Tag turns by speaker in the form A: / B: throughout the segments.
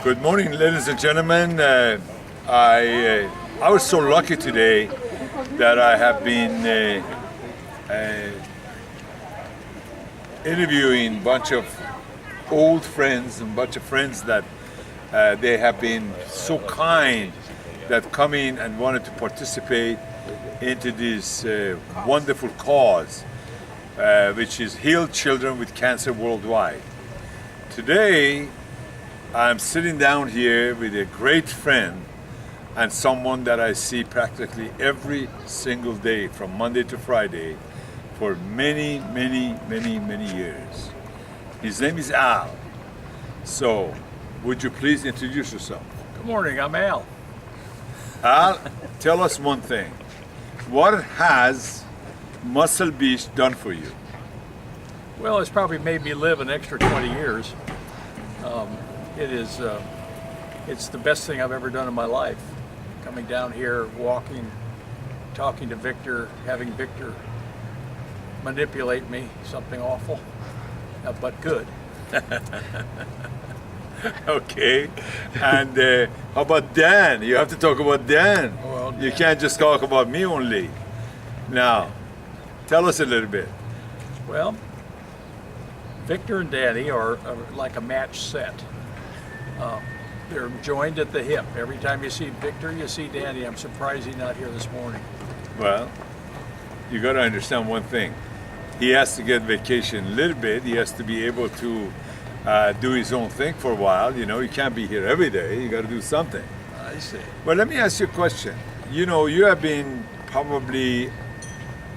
A: Good morning, ladies and gentlemen. I was so lucky today that I have been interviewing a bunch of old friends and a bunch of friends that they have been so kind that come in and wanted to participate into this wonderful cause, which is Heal Children with Cancer Worldwide. Today, I'm sitting down here with a great friend and someone that I see practically every single day from Monday to Friday for many, many, many, many years. His name is Al. So, would you please introduce yourself?
B: Good morning, I'm Al.
A: Al, tell us one thing. What has Muscle Beach done for you?
B: Well, it's probably made me live an extra 20 years. It's the best thing I've ever done in my life. Coming down here, walking, talking to Victor, having Victor manipulate me, something awful, but good.
A: Okay. And how about Dan? You have to talk about Dan.
B: Well,
A: You can't just talk about me only. Now, tell us a little bit.
B: Well, Victor and Danny are like a match set. They're joined at the hip. Every time you see Victor, you see Danny. I'm surprised he's not here this morning.
A: Well, you got to understand one thing. He has to get vacation a little bit. He has to be able to do his own thing for a while. You know, he can't be here every day. You got to do something.
B: I see.
A: Well, let me ask you a question. You know, you have been probably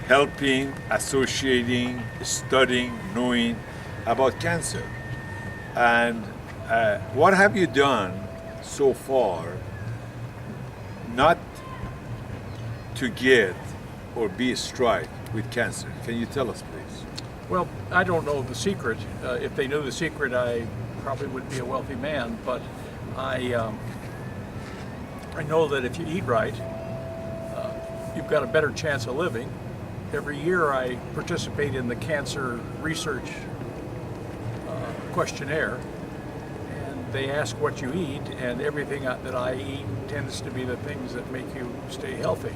A: helping, associating, studying, knowing about cancer. And what have you done so far not to get or be struck with cancer? Can you tell us, please?
B: Well, I don't know the secret. If they knew the secret, I probably would be a wealthy man. But I know that if you eat right, you've got a better chance of living. Every year I participate in the cancer research questionnaire, and they ask what you eat, and everything that I eat tends to be the things that make you stay healthy.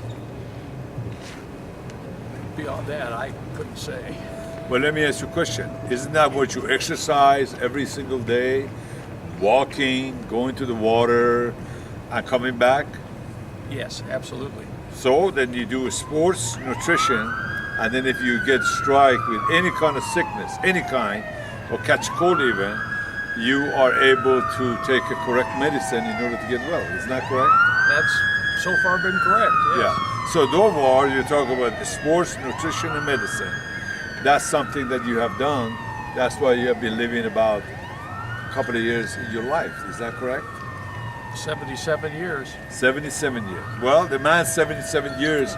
B: Beyond that, I couldn't say.
A: Well, let me ask you a question. Isn't that what you exercise every single day? Walking, going to the water, and coming back?
B: Yes, absolutely.
A: So then you do sports, nutrition, and then if you get struck with any kind of sickness, any kind, or catch cold even, you are able to take a correct medicine in order to get well. Isn't that correct?
B: That's so far been correct, yes.
A: Yeah. So Dovar, you talk about the sports, nutrition, and medicine. That's something that you have done. That's why you have been living about a couple of years in your life. Is that correct?
B: 77 years.
A: 77 years. Well, the man 77 years,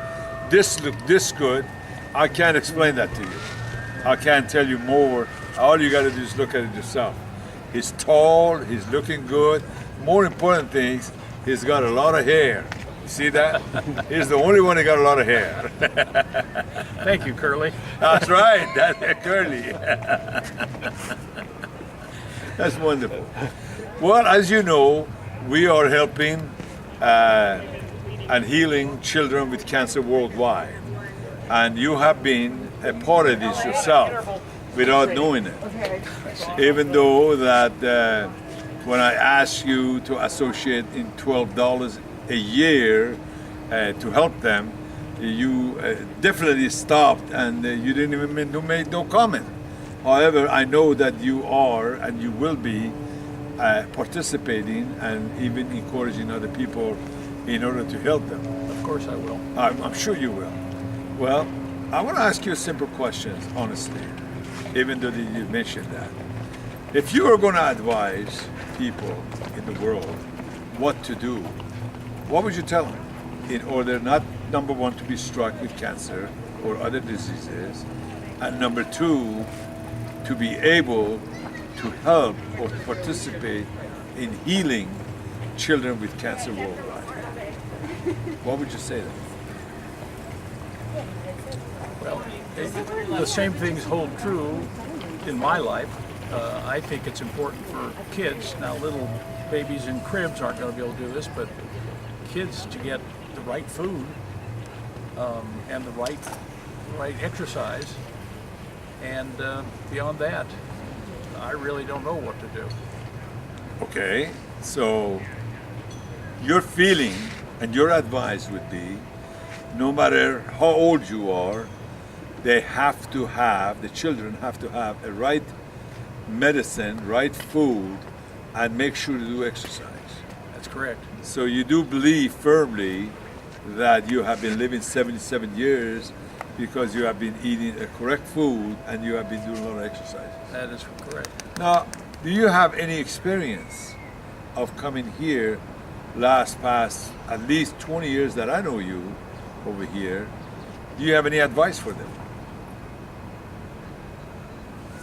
A: this look this good. I can't explain that to you. I can't tell you more. All you got to do is look at it yourself. He's tall, he's looking good. More important things, he's got a lot of hair. You see that? He's the only one that got a lot of hair.
B: Thank you, Curly.
A: That's right, that's Curly. That's wonderful. Well, as you know, we are helping and healing children with cancer worldwide. And you have been a part of this yourself without knowing it. Even though that when I asked you to associate in $12 a year to help them, you definitely stopped and you didn't even make no comment. However, I know that you are and you will be participating and even encouraging other people in order to help them.
B: Of course I will.
A: I'm sure you will. Well, I want to ask you a simple question, honestly, even though you mentioned that. If you are going to advise people in the world what to do, what would you tell them in order not, number one, to be struck with cancer or other diseases, and number two, to be able to help or participate in healing children with cancer worldwide? What would you say to them?
B: Well, the same things hold true in my life I think it's important for kids. Now, little babies in cribs aren't going to be able to do this, but kids to get the right food and the right exercise. And beyond that, I really don't know what to do.
A: Okay, so your feeling and your advice would be, no matter how old you are, the children have to have a right medicine, right food, and make sure to do exercise.
B: That's correct.
A: So you do believe firmly that you have been living 77 years because you have been eating a correct food and you have been doing a lot of exercise.
B: That is correct.
A: Now, do you have any experience of coming here past at least 20 years that I know you over here? Do you have any advice for them?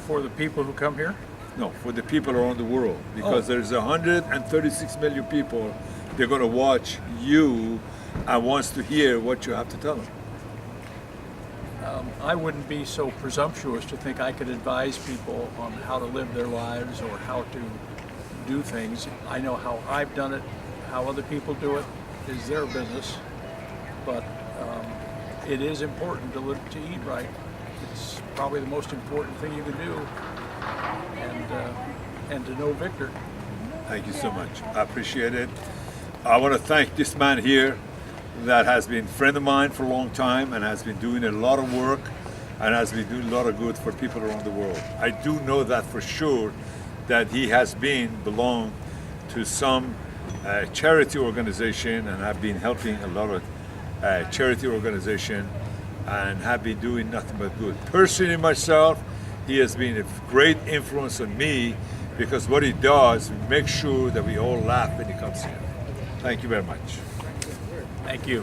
B: For the people who come here,
A: No, for the people around the world, because there's 136 million people. They're going to watch you and wants to hear what you have to tell them.
B: I wouldn't be so presumptuous to think I could advise people on how to live their lives or how to do things. I know how I've done it. How other people do it is their business. But it is important to eat right. It's probably the most important thing you can do. And to know Victor.
A: Thank you so much. I appreciate it. I want to thank this man here that has been a friend of mine for a long time and has been doing a lot of work and has been doing a lot of good for people around the world. I do know that for sure, that he has belonged to some charity organization and have been helping a lot of charity organization and have been doing nothing but good. Personally myself, he has been a great influence on me because what he does makes sure that we all laugh when he comes here. Thank you very much.
B: Thank you.